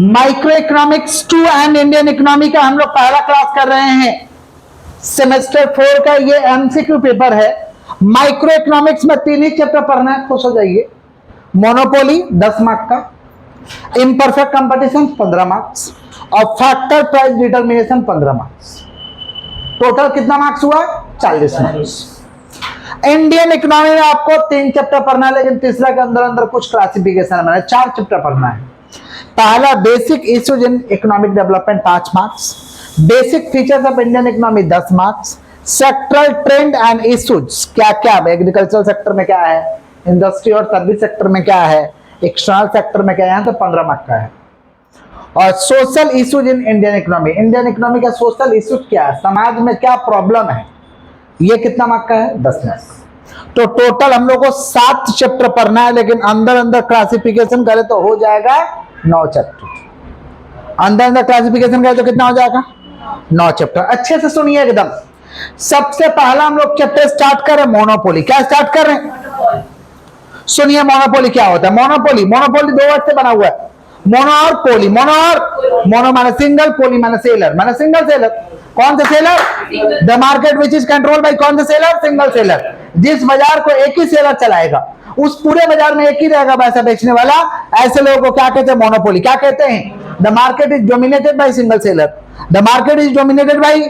Micro economics 2 and Indian economy का हम लोग पहला क्लास कर रहे हैं। सेमेस्टर 4 का ये एमसीक्यू पेपर है। माइक्रो इकोनॉमिक्स में 3 ही चैप्टर पढ़ना है, खुश हो जाइए। मोनोपोली 10 मार्क का, इम्परफेक्ट कंपटीशन 15 मार्क्स और factor price determination 15 marks. Total कितना मार्क्स हुआ? 40 मार्क्स। इंडियन इकोनॉमी में आपको 3 चैप्टर पढ़ना है, लेकिन तीसरा के अंदर अंदर कुछ क्लासिफिकेशन है, 4 चैप्टर पढ़ना है। पहला basic issues in economic development 5 marks, basic features of Indian economy 10 marks, sectoral trend and issues क्या क्या है, एग्रीकल्चर सेक्टर में क्या है, इंडस्ट्री और सर्विस सेक्टर में क्या है, एक्सटर्नल सेक्टर में क्या है, तो 15 मार्क का है। और social issues in Indian economy, Indian economy का सोशल इश्यूज क्या है, समाज में क्या प्रॉब्लम है, ये कितना मार्क का है? 10 मार्क। तो टोटल हम लोग को 7 चैप्टर पढ़ना है, लेकिन अंदर अंदर क्लासिफिकेशन करे तो हो जाएगा 9 चैप्टर। अंदर अंदर क्लासिफिकेशन करे तो कितना हो जाएगा? 9 चैप्टर। अच्छे से सुनिए एकदम। सबसे पहला हम लोग चैप्टर स्टार्ट कर रहे हैं मोनोपोली। क्या स्टार्ट कर रहे हैं? सुनिए मोनोपोली क्या होता है। मोनोपोली 2 वर्ड से बना हुआ है, मोनो और पोली। मोनो माने सिंगल, पोली माने सेलर, माने सिंगल सेलर। कौन सा seller? The market which is control by कौन सा सेलर? Single seller. जिस बाजार को एक ही सेलर चलाएगा, उस पूरे बाजार में एक ही रहेगा पैसा बेचने वाला, ऐसे लोगों को क्या कहते हैं? मोनोपोली। क्या कहते हैं? The market is dominated by single seller. The market is dominated by,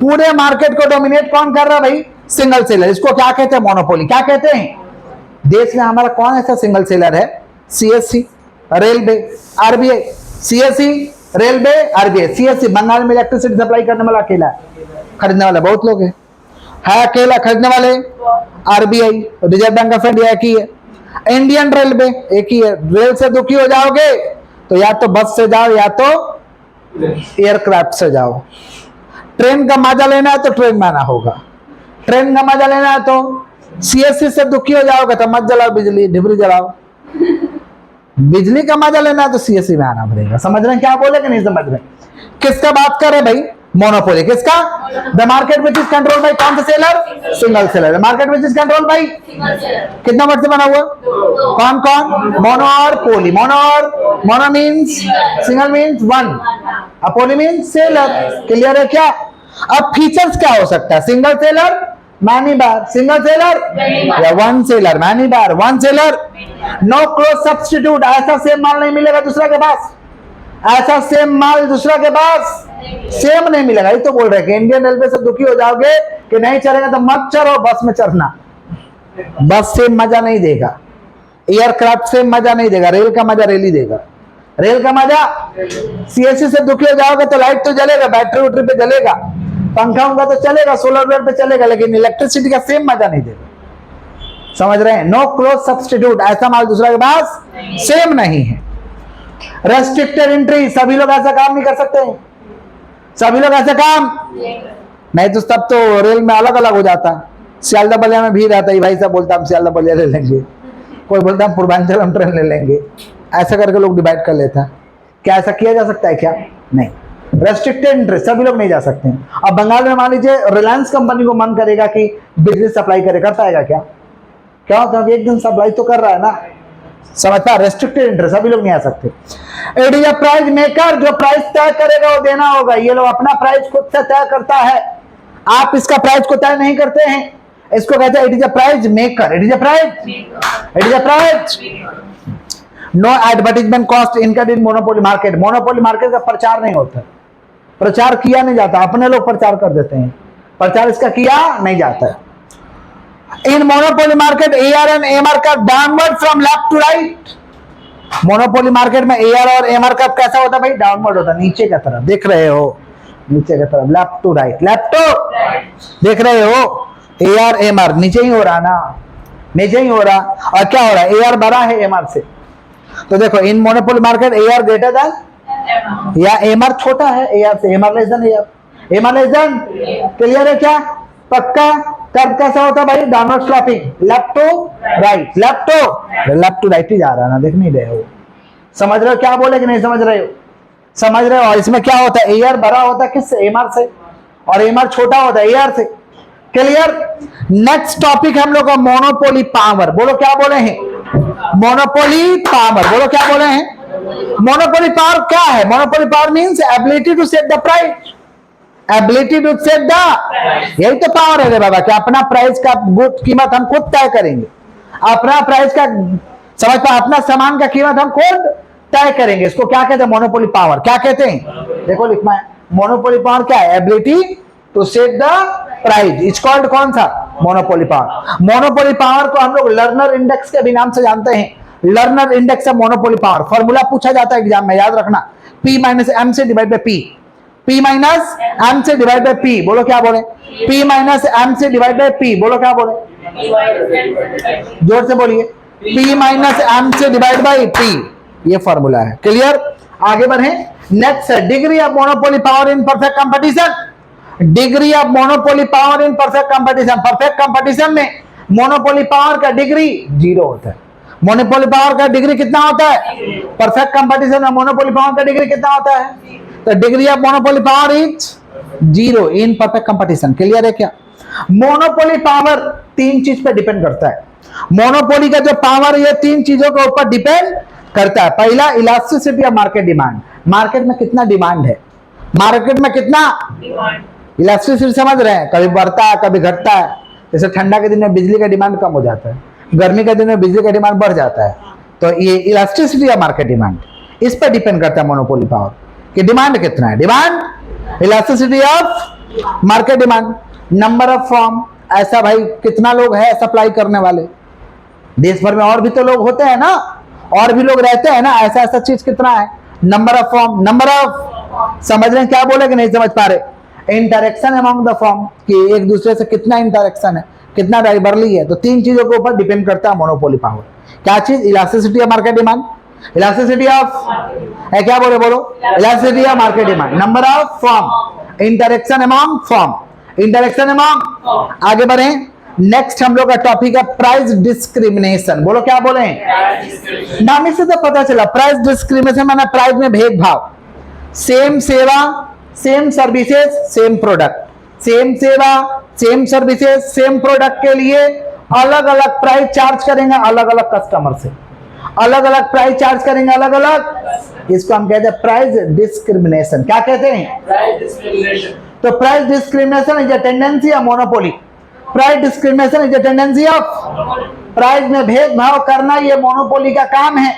पूरे मार्केट को डोमिनेट कौन कर रहा है भाई? Single seller. इसको क्या कहते हैं? मोनोपोली। क्या कहते हैं? देश में हमारा कौन ऐसा सिंगल सेलर है? CSC, railway, RBI. CSC, railway, RBI. CSC Bengal में इलेक्ट्रिसिटी सप्लाई करने वाला अकेला है, खरीदने वाला बहुत लोग है अकेला खरीदने वाले। RBI, reserve bank of India, एक ही है। इंडियन रेलवे एक ही है। रेल से दुखी हो जाओगे तो या तो बस से जाओ या तो एयरक्राफ्ट से जाओ। ट्रेन का मजा लेना है तो ट्रेन में आना होगा। ट्रेन का मजा लेना है तो सीएससी से दुखी हो जाओगे तो मत जलाओ बिजली, ढिबरी जलाओ। बिजली का मजा लेना है तो सीएससी में आना पड़ेगा। समझ रहे हैं क्या बोले कि नहीं समझ रहे? किसका बात कर रहे भाई? मोनोपोली। किसका? The market which is control by कौन सा seller? Single seller. The market which is control by कितना वर्ड से बना हुआ? कौन कौन? मोनो और पोली। मोनो मीन्स सिंगल मीन्स 1, पोली मीन्स सेलर। क्लियर है क्या? अब फीचर्स क्या हो सकता है? Single seller, menu bar, single seller या 1 seller, menu bar, 1 seller. No close substitute, ऐसा सेम माल नहीं मिलेगा दूसरा के पास। ऐसा सेम माल दूसरा के पास सेम नहीं मिलेगा। ये तो बोल रहे कि इंडियन रेलवे से दुखी हो जाओगे कि नहीं चलेगा तो मत चढ़ो बस में चढ़ना। बस से मजा नहीं देगा, एयरक्राफ्ट से मजा नहीं देगा, रेल का मजा रेल ही देगा। रेल का मजा, सीएससी से दुखी हो जाओगे तो लाइट तो जलेगा, बैटरी उटरी पे जलेगा, पंखा उंखा तो चलेगा, सोलर वेल पे चलेगा, लेकिन इलेक्ट्रिसिटी का सेम मजा नहीं देगा। समझ रहे हैं? नो क्लोज सब्स्टिट्यूट, ऐसा माल दूसरा के पास सेम नहीं है। रेस्ट्रिक्टेड एंट्री, सभी लोग ऐसा काम नहीं कर सकते हैं। सभी लोग ऐसा काम नहीं, तो तब तो रेल में अलग अलग हो जाता। सियालदा बलिया में भीड़ रहता है, भाई साहब बोलता हम सियालदा बलिया ले लेंगे, कोई बोलता हम पूर्वांचल हम ट्रेन ले लेंगे। ऐसा करके लोग डिवाइड कर लेता है। क्या ऐसा किया जा सकता है क्या? नहीं। रेस्ट्रिक्टेड एंट्री, सभी लोग नहीं जा सकते हैं। अब बंगाल में मान लीजिए रिलायंस कंपनी को मन करेगा कि बिजली सप्लाई करे, कर पाएगा क्या? क्या होता है? एक दिन सप्लाई तो कर रहा है ना, समझता? रेस्ट्रिक्टेड इंटरेस्ट, सभी लोग नहीं आ सकते। It is a price maker, जो प्राइस तय करेगा वो देना होगा। ये लोग अपना प्राइस खुद से तय करता है, आप इसका प्राइस को तय नहीं करते हैं। इसको कहते हैं it is a price maker. It is a price. No advertisement cost incurred in monopoly market. Monopoly market का प्रचार नहीं होता, प्रचार किया नहीं जाता, अपने लोग प्रचार कर देते हैं, प्रचार इसका किया नहीं जाता है। In monopoly market, AR and AMR का downward from left to right. Monopoly market में AR और AMR का कैसा होता है भाई? डाउनवर्ड होता है, नीचे की तरफ। देख रहे हो? नीचे की तरफ, left to right, left to देख रहे हो? AR AMR नीचे ही हो रहा ना, नीचे ही हो रहा। और क्या हो रहा है? AR बड़ा है AMR से। तो देखो in monopoly market AR greater than या AMR छोटा है AR से, AMR less than AR, AMR less than. Clear है क्या? पक्का? तब कैसा होता भाई? Downward sloping, left to right, left to right ही जा रहा है ना, देख नहीं रहे हो? समझ रहे हो क्या बोले कि नहीं समझ रहे हो? समझ रहे हो? और इसमें क्या होता है? AR बड़ा होता है किससे? AMR से, और AMR छोटा होता है AR से। क्लियर? नेक्स्ट टॉपिक हम लोग का मोनोपोली पावर। बोलो क्या बोले हैं? Monopoly power. बोलो क्या बोले हैं? मोनोपोली पावर क्या है? Monopoly power means ability to set the price, ability to set the, यही तो पावर है रे बाबा, कि अपना प्राइस का गुड कीमत हम खुद तय करेंगे, अपना प्राइस का समझ पा, अपना सामान का कीमत हम खुद तय करेंगे। इसको क्या कहते हैं? Monopoly power. क्या कहते हैं? देखो लिखना है, मोनोपोली पावर क्या है? Ability to set the price is called कौन सा? Monopoly power. मोनोपोली पावर को हम लोग लर्नर इंडेक्स के भी नाम से जानते हैं। लर्नर इंडेक्स है मोनोपोली पावर। फॉर्मूला पूछा जाता है एग्जाम में, याद रखना, P माइनस एम से divide by P, P minus M से डिवाइड बाय P, बोलो क्या बोले? P माइनस एम से डिवाइड बाय P, बोलो क्या बोले? जोर से बोलिए, P माइनस एम से डिवाइड बाय P, ये फॉर्मूला है। क्लियर? आगे बढ़े। नेक्स्ट है degree of monopoly power in perfect competition. Degree of monopoly power in perfect competition. Perfect competition में मोनोपोली पावर का डिग्री 0 होता है। मोनोपोली पावर का डिग्री कितना होता है? परफेक्ट कंपटीशन में मोनोपोली पावर का डिग्री कितना होता है? तो degree of monopoly power is 0 in perfect competition. Clear है क्या? मोनोपोली पावर 3 चीज पे डिपेंड करता है। मोनोपोली का जो पावर ये 3 चीजों के ऊपर डिपेंड करता है। पहला, elasticity of market demand. Market में कितना डिमांड है, मार्केट में कितना इलास्टिसिटी, समझ रहे हैं? कभी बढ़ता है कभी घटता है। जैसे ठंडा के दिन में बिजली का डिमांड कम हो जाता है, गर्मी के दिन में बिजली का डिमांड बढ़ जाता है। तो ये इलास्टिसिटी ऑफ मार्केट डिमांड, इस पर डिपेंड करता है मोनोपोली पावर कि डिमांड कितना है। Demand, elasticity of market demand. Number of form, ऐसा भाई कितना लोग है सप्लाई करने वाले, देश भर में और भी तो लोग होते हैं ना, और भी लोग रहते हैं ना, ऐसा ऐसा चीज कितना है? Number of form. Number of, समझ रहे हैं क्या बोले कि नहीं समझ पा रहे? इंटरेक्शन अमंग द फॉर्म, कि एक दूसरे से कितना इंटरेक्शन है, कितना डाइवर्ली है। तो 3 चीजों के ऊपर डिपेंड करता है मोनोपोली पावर। क्या चीज? Elasticity of market demand, elasticity of है, क्या बोले बोलो? Elasticity of market demand. Number of form, interaction among form, interaction among. आगे बढ़े। नेक्स्ट हम लोग का टॉपिक है प्राइस डिस्क्रिमिनेशन। बोलो क्या बोले? नाम से तो पता चला, प्राइस डिस्क्रिमिनेशन माना प्राइस में भेदभाव। सेम सेवा, same services, same product, same सेवा, सेम सर्विसेज, सेम प्रोडक्ट के लिए अलग अलग प्राइस चार्ज करेंगे, अलग अलग कस्टमर से अलग अलग प्राइस चार्ज करेंगे, अलग अलग। इसको हम कहते हैं प्राइस डिस्क्रिमिनेशन। क्या कहते हैं? Price discrimination. तो price discrimination is a tendency of monopoly. Price discrimination is a tendency of, price में भेदभाव करना ये मोनोपोली का काम है।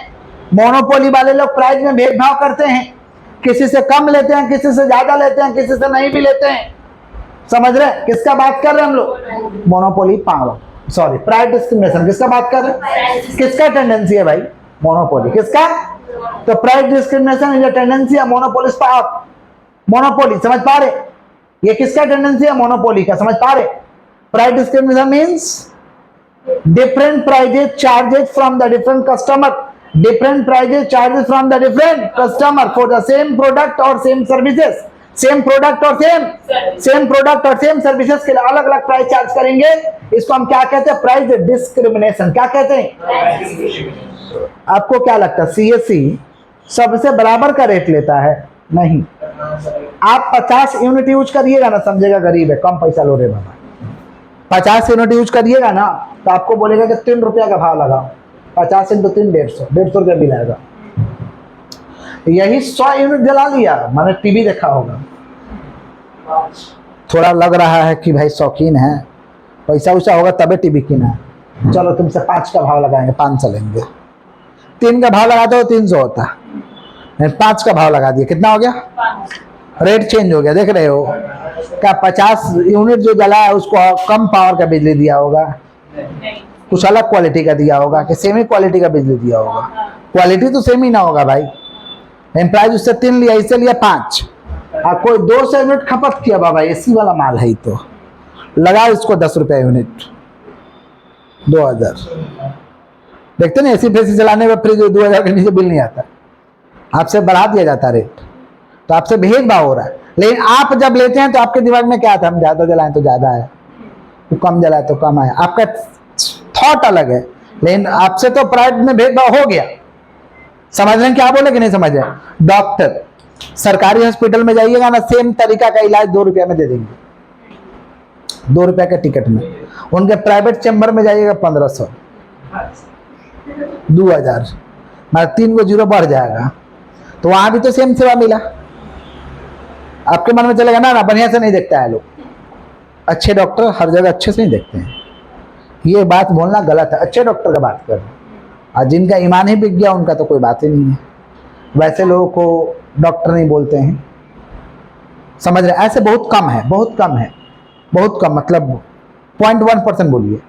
मोनोपोली वाले लोग प्राइस में भेदभाव करते हैं, किसी से कम लेते हैं, किसी से ज्यादा लेते हैं, किसी से नहीं भी लेते हैं। समझ रहे? किसका बात कर रहे हैं हम लोग? Monopoly power, sorry price discrimination. किसका बात कर रहे हैं? किसका टेंडेंसी है भाई? मोनोपोली। किसका? तो price discrimination is a tendency of monopolist power. Monopoly, समझ पा रहे? ये किसका टेंडेंसी है? मोनोपोली का। समझ पा रहे? Price discrimination means different prices charges from the different customer, different prices charges from the different customer for the same product और सेम सर्विसेज। सेम प्रोडक्ट और सेम प्रोडक्ट और सेम सर्विसेज के लिए अलग अलग प्राइस चार्ज करेंगे। इसको हम क्या कहते हैं? Price discrimination. क्या कहते हैं? आपको क्या लगता है सीएससी सबसे बराबर का रेट लेता है? नहीं। आप 50 यूनिट यूज करिएगा ना, समझेगा गरीब है, कम पैसा लो रे बाबा। 50 यूनिट यूज करिएगा ना तो आपको बोलेगा कि 3 रुपया का भाव लगाओ। 50 इंटू 3 150 रुपया बिल आएगा। यही 100 यूनिट जला लिया, मैंने टीवी देखा होगा, थोड़ा लग रहा है कि भाई शौकीन है, पैसा वैसा होगा तबे टीवी किना है, चलो तुमसे 5 का भाव लगाएंगे, 500 लेंगे। 3 का भाव लगाते हो 300 होता, 5 का भाव लगा दिया, कितना हो गया? रेट चेंज हो गया। देख रहे हो क्या? 50 यूनिट जो जला है उसको कम पावर का बिजली दिया होगा, कुछ अलग क्वालिटी का दिया होगा, कि सेम ही क्वालिटी का बिजली दिया होगा? क्वालिटी तो सेम ही ना होगा भाई। प्राइस उससे 3 लिया, इससे लिया 5, और कोई 200 यूनिट खपत किया बाबा, एसी वाला माल है तो लगा इसको 10 रुपया यूनिट, 2000। देखते ना एसी फेसी चलाने में फ्रिज 2000 के नीचे बिल नहीं आता, आपसे बढ़ा दिया जाता रेट, तो आपसे भेदभाव हो रहा है। लेकिन आप जब लेते हैं तो आपके दिमाग में क्या था? हम ज्यादा जलाएं तो ज्यादा है, तो कम जलाए तो कम है, आपका थॉट अलग है। लेकिन आपसे तो प्राइस में भेदभाव हो गया। समझ रहे हैं क्या बोले कि नहीं समझ रहे? डॉक्टर सरकारी हॉस्पिटल में जाइएगा ना, सेम तरीका का इलाज 2 रुपया में दे देंगे, 2 रुपया के टिकट में। उनके प्राइवेट चैम्बर में जाइएगा 1500, 2000। मतलब 3 को 0 बढ़ जाएगा, तो वहां भी तो सेम सेवा मिला। आपके मन में चलेगा ना बढ़िया से नहीं देखता है लोग, अच्छे डॉक्टर हर जगह अच्छे से नहीं देखते हैं, ये बात बोलना गलत है। अच्छे डॉक्टर का बात कर रहे हैं, और जिनका ईमान ही बिक गया उनका तो कोई बात ही नहीं है। वैसे लोगों को डॉक्टर नहीं बोलते हैं, समझ रहे? ऐसे बहुत कम है, बहुत कम है, बहुत कम, मतलब 0.1% बोलिए,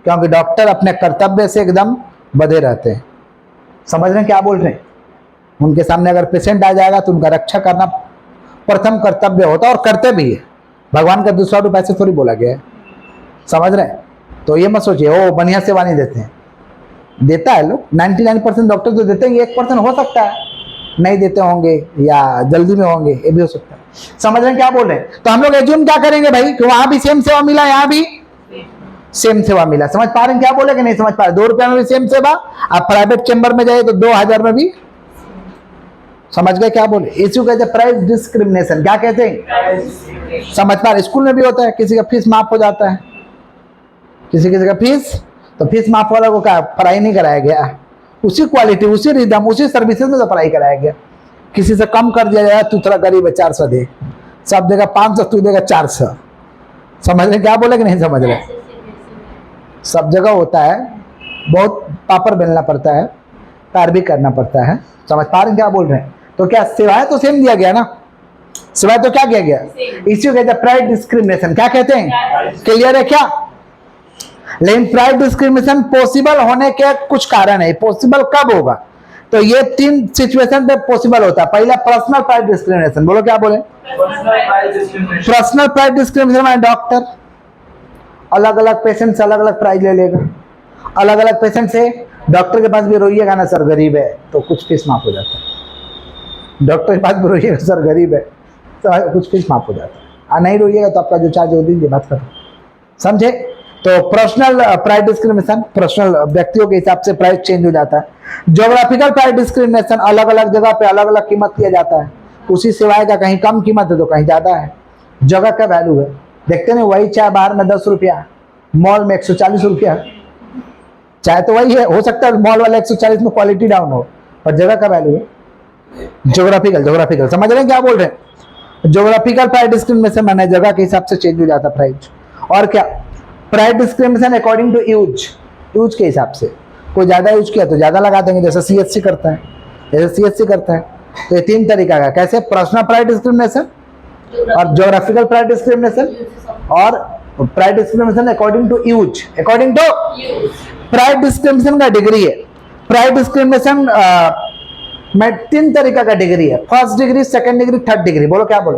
क्योंकि डॉक्टर अपने कर्तव्य से एकदम बधे रहते हैं। समझ रहे हैं क्या बोल रहे हैं? उनके सामने अगर पेशेंट आ जाएगा तो उनका रक्षा करना प्रथम कर्तव्य होता है, और करते भी है। भगवान का दूसरा रूप ऐसे थोड़ी बोला गया है, समझ रहे हैं? तो ये मत सोचिए वो बढ़िया सेवा नहीं देते हैं, देता है लोग। 99% डॉक्टर तो देते हैं, 1% हो सकता है नहीं देते होंगे या जल्दी में होंगे, ये भी हो सकता है। समझ रहे हैं क्या बोल रहे हैं? तो हम लोग एज्यूम क्या करेंगे भाई कि वहां भी सेम सेवा मिला, यहाँ भी सेम सेवा मिला। समझ पा रहे हैं क्या बोले कि नहीं समझ पा रहे? 2 रुपया में भी सेम सेवा, आप प्राइवेट चेंबर में जाए तो 2000 में भी। समझ गए क्या बोले? इश्यू कहते हैं प्राइस डिस्क्रिमिनेशन। क्या कहते हैं? समझ पा रहे? स्कूल में भी होता है, किसी का फीस माफ हो जाता है, किसी का फीस, तो फीस माफ वाला को क्या पढ़ाई नहीं कराया गया, उसी क्वालिटी, उसी रिदम, उसी सर्विसेज में तो पढ़ाई कराया गया। किसी से कम कर दिया जाए, तू थोड़ा गरीब है 400 दे, सब देगा 500, तू देगा 400। समझ रहे क्या बोले कि नहीं समझ रहे? सब जगह होता है, बहुत पापड़ बेलना पड़ता है, पैर भी करना पड़ता है। समझ पा रहे हैं क्या बोल रहे हैं? तो क्या सेवाएं तो सेम दिया गया ना, सिवाय तो क्या किया गया? इश्यू कहते हैं प्राइस डिस्क्रिमिनेशन। क्या कहते हैं? क्लियर है क्या? लेकिन प्राइस डिस्क्रिमिनेशन पॉसिबल होने के कुछ कारण है। पॉसिबल कब होगा? तो ये 3 सिचुएशन पे पॉसिबल होता है। पहला पर्सनल प्राइस डिस्क्रिमिनेशन। बोलो क्या बोले? पर्सनल प्राइस डिस्क्रिमिनेशन में डॉक्टर अलग अलग पेशेंट से अलग अलग प्राइस ले लेगा। अलग अलग पेशेंट से डॉक्टर के पास भी रोइएगा ना सर गरीब है, तो कुछ फीस माफ हो जाता है। डॉक्टर के पास भी रोइएगा सर गरीब है, तो कुछ फीस माफ हो जाता है। और नहीं रोइएगा तो आपका जो चार्ज हो दीजिए, बात करो। समझे? तो पर्सनल प्राइस डिस्क्रिमिनेशन, पर्सनल व्यक्तियों के हिसाब से प्राइस चेंज हो जाता है। ज्योग्राफिकल प्राइस डिस्क्रिमिनेशन, अलग अलग जगह पे अलग अलग कीमत किया जाता है। उसी सेवाएं का कहीं कम कीमत है तो कहीं ज्यादा है, जगह का वैल्यू है। देखते नहीं वही चाय बाहर में 10 रुपया, मॉल में 140 रुपया। चाय तो वही है, हो सकता है मॉल वाला 140 में क्वालिटी डाउन हो, पर जगह का वैल्यू है। ज्योग्राफिकल समझ रहे हैं क्या बोल रहे हैं? ज्योग्राफिकल प्राइस डिस्क्रिमिनेशन माने जगह के हिसाब से चेंज हो जाता है प्राइस। और क्या? Price discrimination according to use के हिसाब से। कोई ज्यादा यूज किया तो ज्यादा लगा देंगे, जैसे सीएससी करता है, तो ये 3 तरीका का। कैसे? पर्सनल प्राइस डिस्क्रिमिनेशन और ज्योग्राफिकल प्राइस डिस्क्रिमिनेशन और price discrimination according to use. According to price discrimination का डिग्री है। प्राइस डिस्क्रिमिनेशन में 3 तरीका का डिग्री है। First degree, second degree, third degree. बोलो क्या बोलो?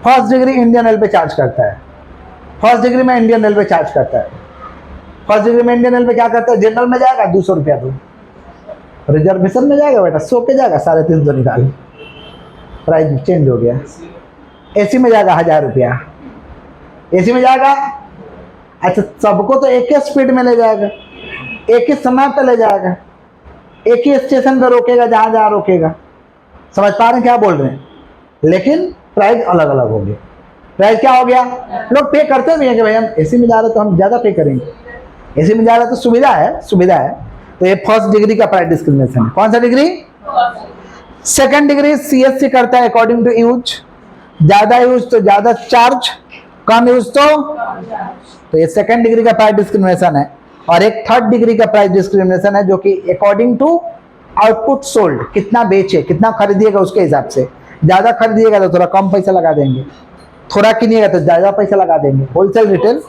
First degree Indian railway charge करता है। फर्स्ट डिग्री में इंडियन रेलवे चार्ज करता है। फर्स्ट डिग्री में इंडियन रेलवे क्या करता है? जनरल में जाएगा 200 रुपया दो, रिजर्वेशन में जाएगा बेटा 100 पे जाएगा, 350 निकाल, प्राइस चेंज हो गया। एसी में जाएगा 1000 रुपया, एसी में जाएगा। अच्छा, सबको तो एक ही स्पीड में ले जाएगा, एक ही समय पे ले जाएगा, एक ही स्टेशन पे रोकेगा जहां जहां रोकेगा। समझ पा रहे हैं क्या बोल रहे हैं? लेकिन प्राइस अलग अलग हो गया। प्राइस क्या हो गया? लोग पे करते भी हैं कि भाई हम एसी में जा रहे तो हम ज्यादा पे करेंगे, एसी में जा रहे तो सुविधा है। तो ये फर्स्ट डिग्री का प्राइस डिस्क्रिमिनेशन है। कौन सा डिग्री? सेकंड डिग्री सीएससी करता है अकॉर्डिंग टू यूज। ज्यादा यूज तो ज्यादा चार्ज, कम यूज तो ये सेकंड डिग्री का प्राइस डिस्क्रिमिनेशन है। और एक थर्ड डिग्री का प्राइस डिस्क्रिमिनेशन है जो कि अकॉर्डिंग टू आउटपुट सोल्ड, कितना बेचे, कितना खरीदिएगा उसके हिसाब से। ज्यादा खरीदिएगा तो थोड़ा कम पैसा लगा देंगे, थोड़ा किनिएगा तो ज्यादा पैसा लगा देंगे। होलसेल रिटेल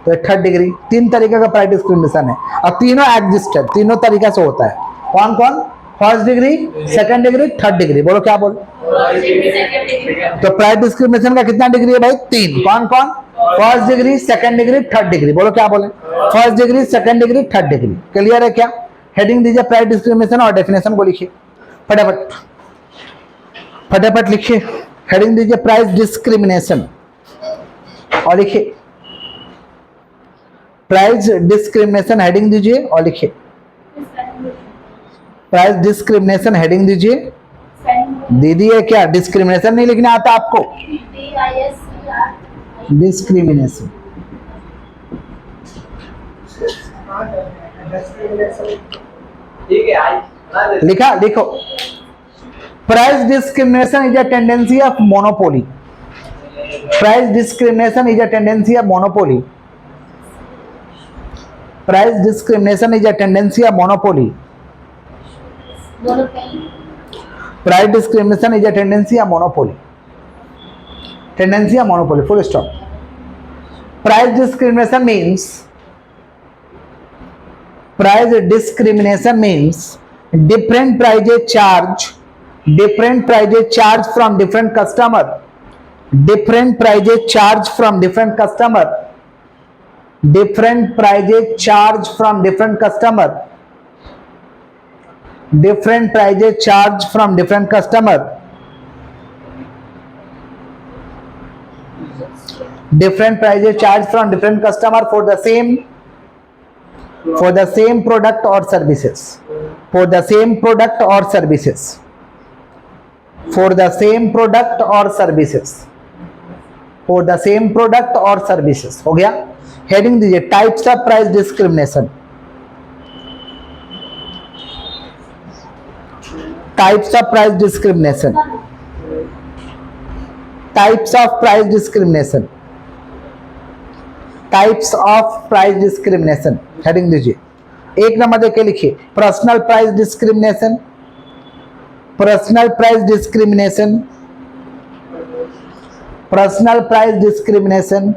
तो थर्ड डिग्री। 3 तरीके का प्राइस डिस्क्रिमिनेशन है और तीनों एग्जिस्ट है, तीनों तरीका से होता है। कौन कौन? First degree, second degree, third degree. बोलो क्या बोलो? तो प्राइस डिस्क्रिमिनेशन का कितना डिग्री है भाई? 3। कौन कौन? First degree, second degree, third degree. बोलो क्या बोले? First degree, second degree, third degree. Clear है क्या? हेडिंग दीजिए प्राइस डिस्क्रिमिनेशन और डेफिनेशन को लिखिए फटाफट लिखिए। हेडिंग दीजिए प्राइस डिस्क्रिमिनेशन और लिखिए प्राइस डिस्क्रिमिनेशन। हेडिंग दीजिए और लिखिए प्राइस डिस्क्रिमिनेशन। हेडिंग दीजिए। दीदी है क्या? डिस्क्रिमिनेशन नहीं लिखना आता आपको? डिस्क्रिमिनेशन ठीक है आई लिखा, लिखो। Price discrimination is a tendency of monopoly. Price discrimination is a tendency of monopoly. Price discrimination is a tendency of monopoly. Price discrimination is a tendency of monopoly. Tendency of monopoly, full stop. Price discrimination means, price discrimination means different prices charged from different customer, different prices charged from different customer, different prices charged from different customer, different prices charged from different customer, different prices charged from different customer for the same product or services, for the same product or services, for the same product or services, for the same product or services। हो गया। Heading दीजिए types of price discrimination. Types of price discrimination, types of price discrimination, types of price discrimination. Heading दीजिए, एक number देके लिखिए personal price discrimination, personal price discrimination, personal price discrimination.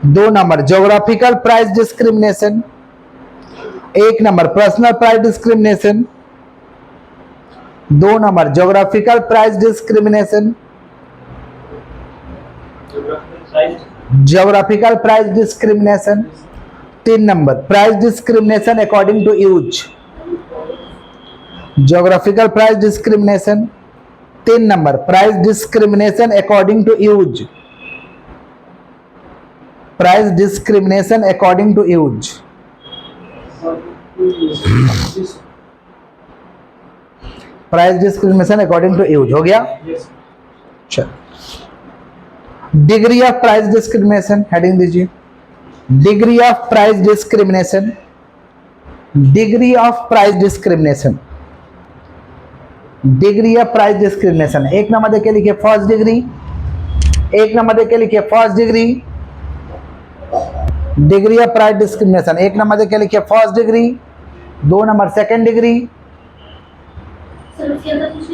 दो number geographical price discrimination. एक number personal price discrimination, दो number geographical price discrimination, geographical price discrimination. तीन number price discrimination according to use, geographical price discrimination. तीन number price discrimination according to use, price discrimination according to use. Price discrimination according to use हो गया। चलो, degree of price discrimination. Heading दीजिए degree of price discrimination, degree of price discrimination, degree of price discrimination. एक number देके लिखिए first degree, एक number देके लिखिए first degree, degree of price discrimination. एक नंबर देके लिखिए फर्स्ट डिग्री, दो नंबर सेकंड डिग्री।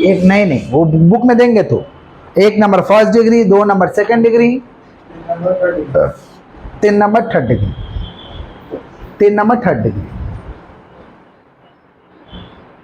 एक नहीं वो बुक में देंगे तो एक नंबर फर्स्ट डिग्री, दो नंबर सेकंड डिग्री, तीन नंबर थर्ड डिग्री, तीन नंबर थर्ड डिग्री।